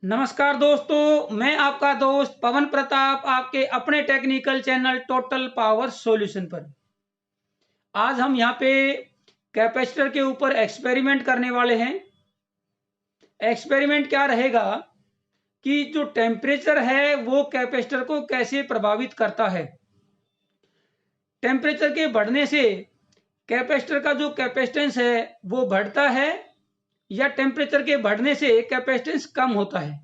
नमस्कार दोस्तों, मैं आपका दोस्त पवन प्रताप आपके अपने technical channel total power solution पर। आज हम यहाँ पे कैपेसिटर के ऊपर एक्सपेरिमेंट करने वाले हैं। एक्सपेरिमेंट क्या रहेगा कि जो टेम्परेचर है वो कैपेसिटर को कैसे प्रभावित करता है। टेम्परेचर के बढ़ने से कैपेसिटर का जो कैपेसिटेंस है वो बढ़ता है या टेम्परेचर के बढ़ने से कैपेसिटेंस कम होता है।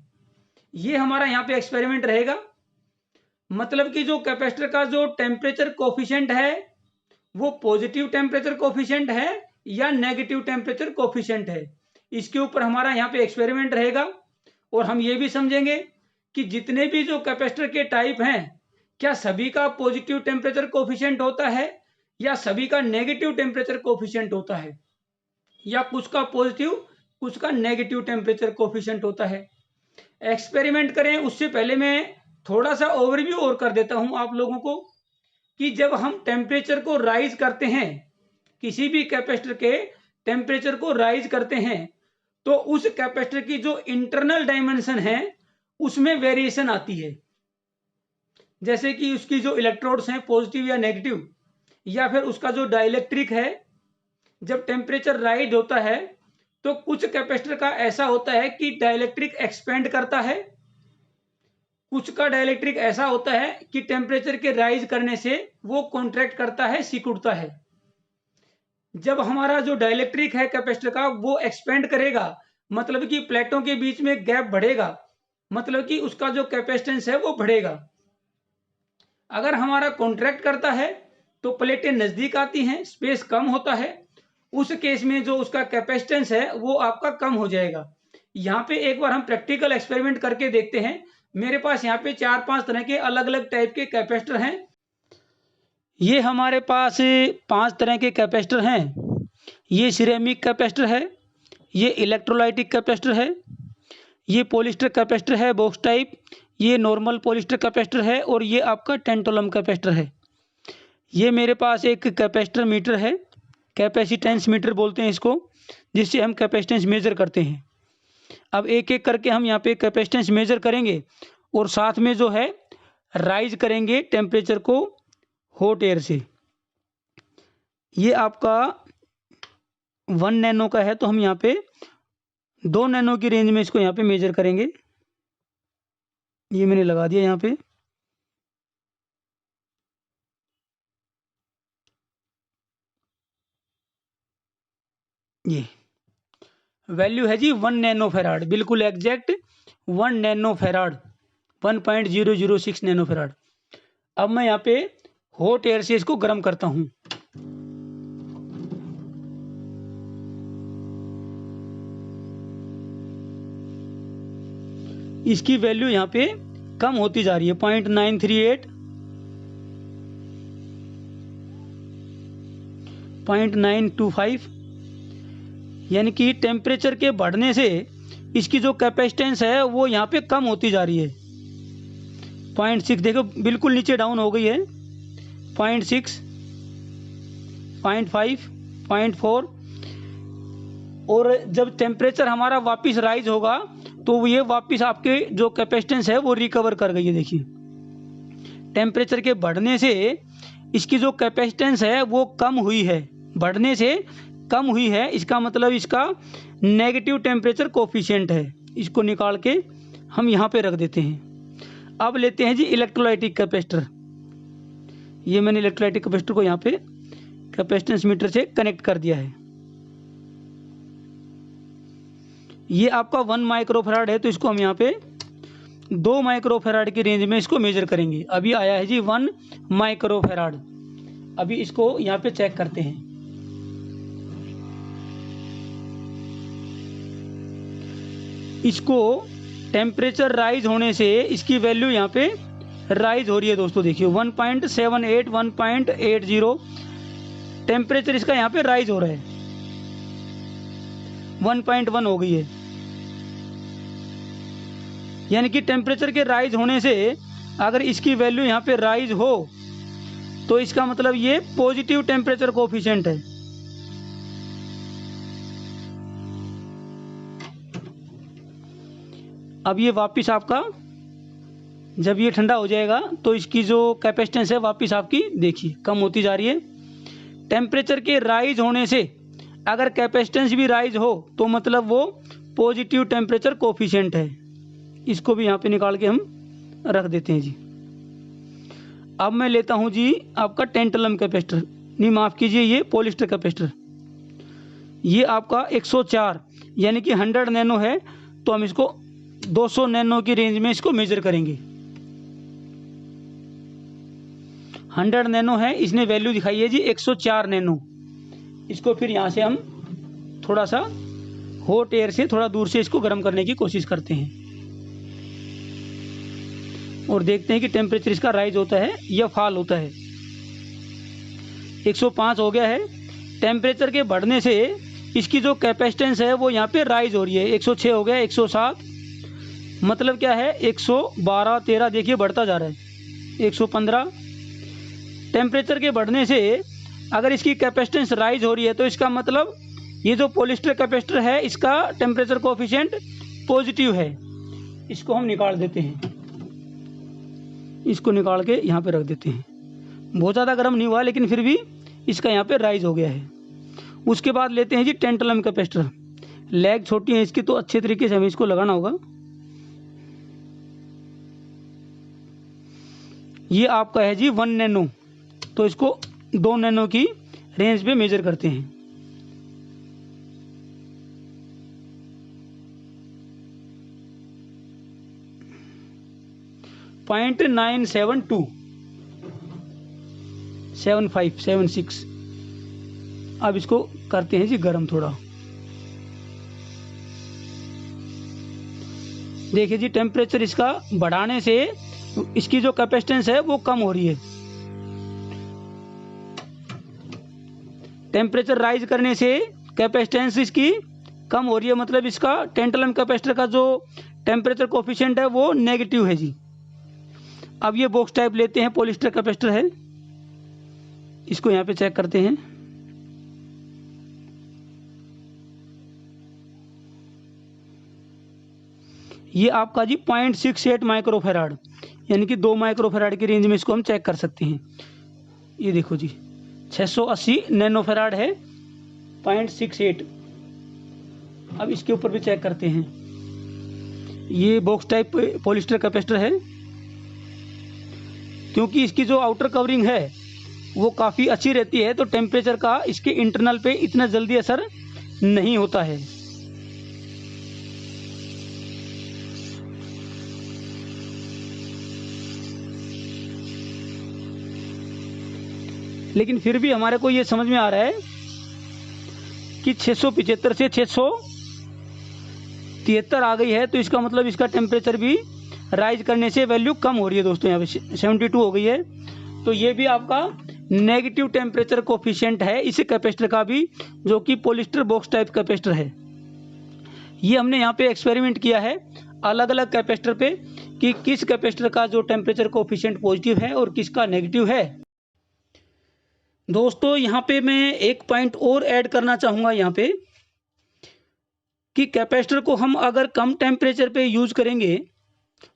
ये हमारा यहाँ पे एक्सपेरिमेंट रहेगा। मतलब कि जो कैपेसिटर का जो टेम्परेचर कोफिशिएंट है वो पॉजिटिव टेम्परेचर कोफिशिएंट है या नेगेटिव टेम्परेचर कोफिशिएंट है, इसके ऊपर हमारा यहाँ पे एक्सपेरिमेंट रहेगा। और हम ये भी समझेंगे कि जितने भी जो कैपेसिटर के टाइप हैं क्या सभी का पॉजिटिव टेम्परेचर कोफिशिएंट होता है या सभी का नेगेटिव टेम्परेचर कोफिशिएंट होता है, या कुछ का पॉजिटिव कुछ का नेगेटिव टेम्परेचर कोफिशिएंट होता है। एक्सपेरिमेंट करें उससे पहले मैं थोड़ा सा ओवरव्यू और कर देता हूं आप लोगों को कि जब हम टेम्परेचर को राइज करते हैं, किसी भी कैपेसिटर के टेम्परेचर को राइज करते हैं, तो उस कैपेसिटर की जो इंटरनल डायमेंशन है उसमें वेरिएशन आती है। जैसे कि उसकी जो इलेक्ट्रोड्स हैं पॉजिटिव या नेगेटिव, या फिर उसका जो डाइलेक्ट्रिक है। जब टेम्परेचर राइज होता है तो कुछ कैपेसिटर का ऐसा होता है कि डाइलेक्ट्रिक एक्सपेंड करता है, कुछ का डाइलेक्ट्रिक ऐसा होता है कि टेम्परेचर के राइज करने से वो कॉन्ट्रैक्ट करता है, सिकुड़ता है। जब हमारा जो डाइलेक्ट्रिक है कैपेसिटर का वो एक्सपेंड करेगा, मतलब कि प्लेटों के बीच में गैप बढ़ेगा, मतलब कि उसका जो कैपेसिटेंस है वो बढ़ेगा। अगर हमारा कॉन्ट्रैक्ट करता है तो प्लेटें नजदीक आती हैं, स्पेस कम होता है, उस केस में जो उसका कैपेसिटेंस है वो आपका कम हो जाएगा। यहाँ पे एक बार हम प्रैक्टिकल एक्सपेरिमेंट करके देखते हैं। मेरे पास यहाँ पे 4-5 तरह के अलग अलग टाइप के कैपेसिटर हैं। ये हमारे पास 5 तरह के कैपेसिटर हैं। ये सिरेमिक कैपेसिटर है, ये इलेक्ट्रोलाइटिक कैपेसिटर है, ये पॉलिस्टर कैपेसिटर है बॉक्स टाइप, ये नॉर्मल पॉलिस्टर कैपेसिटर है, और ये आपका टेंटोलम कैपेसिटर है। ये मेरे पास एक कैपेसिटर मीटर है, कैपेसिटेंस मीटर बोलते हैं इसको, जिससे हम कैपेसिटेंस मेजर करते हैं। अब एक एक करके हम यहाँ पे कैपेसिटेंस मेजर करेंगे और साथ में जो है राइज करेंगे टेम्परेचर को हॉट एयर से। ये आपका 1 नैनो का है, तो हम यहाँ पे 2 नैनो की रेंज में इसको यहाँ पे मेजर करेंगे। ये मैंने लगा दिया यहाँ पे। ये वैल्यू है जी 1 नैनो फेराड, बिल्कुल exact 1 nano farad, 1.006 nano farad. अब मैं यहाँ पे हॉट एयर से इसको गर्म करता हूँ। इसकी वैल्यू यहाँ पे कम होती जा रही है, 0.938, 0.925, यानी कि टेम्परेचर के बढ़ने से इसकी जो कैपेसिटेंस है वो यहाँ पे कम होती जा रही है। 0.6 देखो बिल्कुल नीचे डाउन हो गई है। 0.6, 0.5, 0.4, और जब टेम्परेचर हमारा वापस राइज होगा तो ये वापस आपके जो कैपेसिटेंस है वो रिकवर कर गई है। देखिए टेम्परेचर के बढ़ने से इसकी जो कैपेसिटेंस है वो कम हुई है, बढ़ने से कम हुई है, इसका मतलब इसका नेगेटिव टेम्परेचर कोफिशिएंट है। इसको निकाल के हम यहाँ पे रख देते हैं। अब लेते हैं जी इलेक्ट्रोलाइटिक कैपेसिटर। ये मैंने इलेक्ट्रोलाइटिक कैपेसिटर को यहाँ पे कैपेसिटेंस मीटर से कनेक्ट कर दिया है। ये आपका 1 माइक्रोफैराड है, तो इसको हम यहाँ पे 2 माइक्रोफैराड की रेंज में इसको मेजर करेंगे। अभी आया है जी 1 माइक्रोफैराड। अभी इसको यहाँ पे चेक करते हैं। इसको टेम्परेचर राइज होने से इसकी वैल्यू यहाँ पे राइज हो रही है दोस्तों। देखिए 1.78, 1.80 टेम्परेचर इसका यहाँ पे राइज हो रहा है, 1.1 हो गई है। यानी कि टेम्परेचर के राइज होने से अगर इसकी वैल्यू यहाँ पे राइज हो तो इसका मतलब ये पॉजिटिव टेम्परेचर कोफिशिएंट है। अब ये वापस आपका जब ये ठंडा हो जाएगा तो इसकी जो कैपेसिटेंस है वापस आपकी देखिए कम होती जा रही है। टेम्परेचर के राइज होने से अगर कैपेसिटेंस भी राइज हो तो मतलब वो पॉजिटिव टेम्परेचर कोफिशिएंट है। इसको भी यहाँ पे निकाल के हम रख देते हैं जी। अब मैं लेता हूँ जी आपका टेंटलम कैपेसिटर, नहीं माफ़ कीजिए, ये पॉलिस्टर कैपेसिटर। ये आपका 104 यानी कि 100 नैनो है, तो हम इसको 200 नैनो की रेंज में इसको मेजर करेंगे। 100 नैनो है, इसने वैल्यू दिखाई है जी 104 नैनो। इसको फिर यहाँ से हम थोड़ा सा हॉट एयर से थोड़ा दूर से इसको गर्म करने की कोशिश करते हैं और देखते हैं कि टेम्परेचर इसका राइज होता है या फॉल होता है। 105 हो गया है। टेम्परेचर के बढ़ने से इसकी जो कैपेसिटेंस है वो यहाँ पे राइज हो रही है। 106 हो गया, 107 मतलब क्या है 112 13 देखिए बढ़ता जा रहा है, 115। टेम्परेचर के बढ़ने से अगर इसकी कैपेसिटेंस राइज हो रही है तो इसका मतलब ये जो पॉलिस्टर कैपेसिटर है इसका टेम्परेचर कोफिशिएंट पॉजिटिव है। इसको हम निकाल देते हैं, इसको निकाल के यहाँ पे रख देते हैं। बहुत ज़्यादा गर्म नहीं हुआ लेकिन फिर भी इसका यहाँ पे राइज हो गया है। उसके बाद लेते हैं जी टेंटलम कैपेसिटर। लेग छोटी है इसकी तो अच्छे तरीके से हमें इसको लगाना होगा। ये आपका है जी 1 नैनो, तो इसको 2 नैनो की रेंज पे मेजर करते हैं। .972 75 76। अब इसको करते हैं जी गर्म थोड़ा। देखिए जी टेम्परेचर इसका बढ़ाने से इसकी जो कैपेसिटेंस है वो कम हो रही है। टेम्परेचर राइज करने से कैपेसिटेंस इसकी कम हो रही है, मतलब इसका टेंटलम कैपेसिटर का जो टेम्परेचर कोफिशिएंट है वो नेगेटिव है जी। अब ये बॉक्स टाइप लेते हैं, पॉलिस्टर कैपेसिटर है, इसको यहाँ पे चेक करते हैं। ये आपका जी 0.68 माइक्रोफेराड यानी कि 2 माइक्रोफेराड की रेंज में इसको हम चेक कर सकते हैं। ये देखो जी 680 नैनोफेराड है, 0.68। अब इसके ऊपर भी चेक करते हैं। ये बॉक्स टाइप पॉलिस्टर कैपेसिटर है, क्योंकि इसकी जो आउटर कवरिंग है वो काफ़ी अच्छी रहती है तो टेम्परेचर का इसके इंटरनल पे इतना जल्दी असर नहीं होता है। लेकिन फिर भी हमारे को ये समझ में आ रहा है कि 675 से 673 आ गई है, तो इसका मतलब इसका टेम्परेचर भी राइज करने से वैल्यू कम हो रही है दोस्तों। यहाँ पे 72 हो गई है, तो ये भी आपका नेगेटिव टेम्परेचर कोफिशिएंट है इस कैपेसिटर का भी, जो कि पॉलिस्टर बॉक्स टाइप कैपेसिटर है। ये हमने यहाँ पे एक्सपेरिमेंट किया है अलग अलग कैपेसिटर पे कि किस कैपेसिटर का जो टेम्परेचर कोफिशिएंट पॉजिटिव है और किसका नेगेटिव है। दोस्तों यहाँ पे मैं एक पॉइंट और ऐड करना चाहूँगा यहाँ पे कि कैपेसिटर को हम अगर कम टेम्परेचर पे यूज करेंगे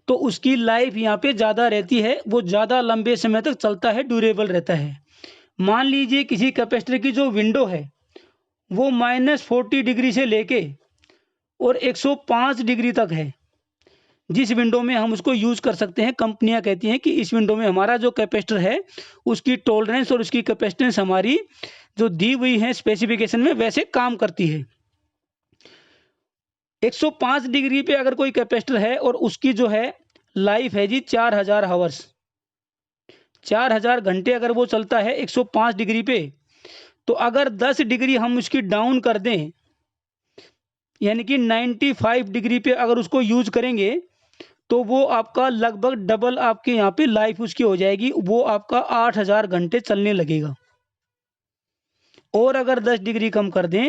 तो उसकी लाइफ यहाँ पे ज़्यादा रहती है, वो ज़्यादा लंबे समय तक चलता है, ड्यूरेबल रहता है। मान लीजिए किसी कैपेसिटर की जो विंडो है वो -40 डिग्री से लेके और 105 डिग्री तक है, जिस विंडो में हम उसको यूज़ कर सकते हैं। कंपनियां कहती हैं कि इस विंडो में हमारा जो कैपेसिटर है उसकी टॉलरेंस और उसकी कैपेसिटेंस हमारी जो दी हुई है स्पेसिफिकेशन में वैसे काम करती है। 105 डिग्री पे अगर कोई कैपेसिटर है और उसकी जो है लाइफ है जी 4000 हावर्स, 4000 घंटे अगर वो चलता है 105 डिग्री पे, तो अगर 10 डिग्री हम उसकी डाउन कर दें यानी कि 95 डिग्री पे अगर उसको यूज करेंगे तो वो आपका लगभग डबल आपके यहाँ पे लाइफ उसकी हो जाएगी, वो आपका 8000 घंटे चलने लगेगा। और अगर 10 डिग्री कम कर दें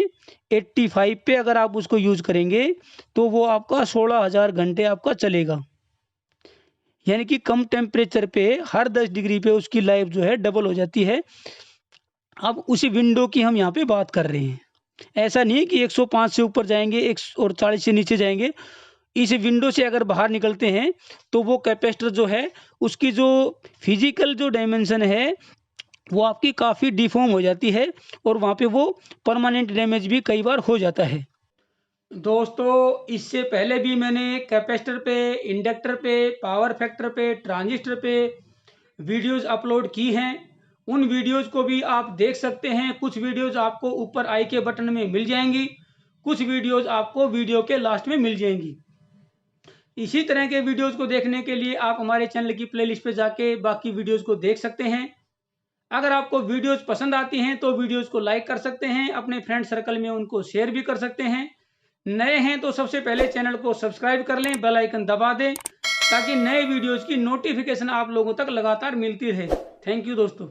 85 पे अगर आप उसको यूज करेंगे तो वो आपका 16000 घंटे आपका चलेगा। यानी कि कम टेम्परेचर पे हर 10 डिग्री पे उसकी लाइफ जो है डबल हो जाती है। अब उसी विंडो की हम यहाँ पे बात कर रहे हैं, ऐसा नहीं है कि 105 से ऊपर जाएंगे और 40 से नीचे जाएंगे। इस विंडो से अगर बाहर निकलते हैं तो वो कैपेसिटर जो है उसकी जो फिजिकल जो डायमेंशन है वो आपकी काफ़ी डिफॉर्म हो जाती है और वहाँ पे वो परमानेंट डैमेज भी कई बार हो जाता है। दोस्तों इससे पहले भी मैंने कैपेसिटर पे, इंडक्टर पे, पावर फैक्टर पे, ट्रांजिस्टर पे वीडियोस अपलोड की हैं। उन वीडियोस को भी आप देख सकते हैं। कुछ वीडियोस आपको ऊपर आई के बटन में मिल जाएंगी, कुछ वीडियोस आपको वीडियो के लास्ट में मिल जाएंगी। इसी तरह के वीडियोस को देखने के लिए आप हमारे चैनल की प्लेलिस्ट पे जाके बाकी वीडियोस को देख सकते हैं। अगर आपको वीडियोस पसंद आती हैं तो वीडियोस को लाइक कर सकते हैं, अपने फ्रेंड सर्कल में उनको शेयर भी कर सकते हैं। नए हैं तो सबसे पहले चैनल को सब्सक्राइब कर लें, बेल आइकन दबा दें ताकि नए वीडियोस की नोटिफिकेशन आप लोगों तक लगातार मिलती रहे। थैंक यू दोस्तों।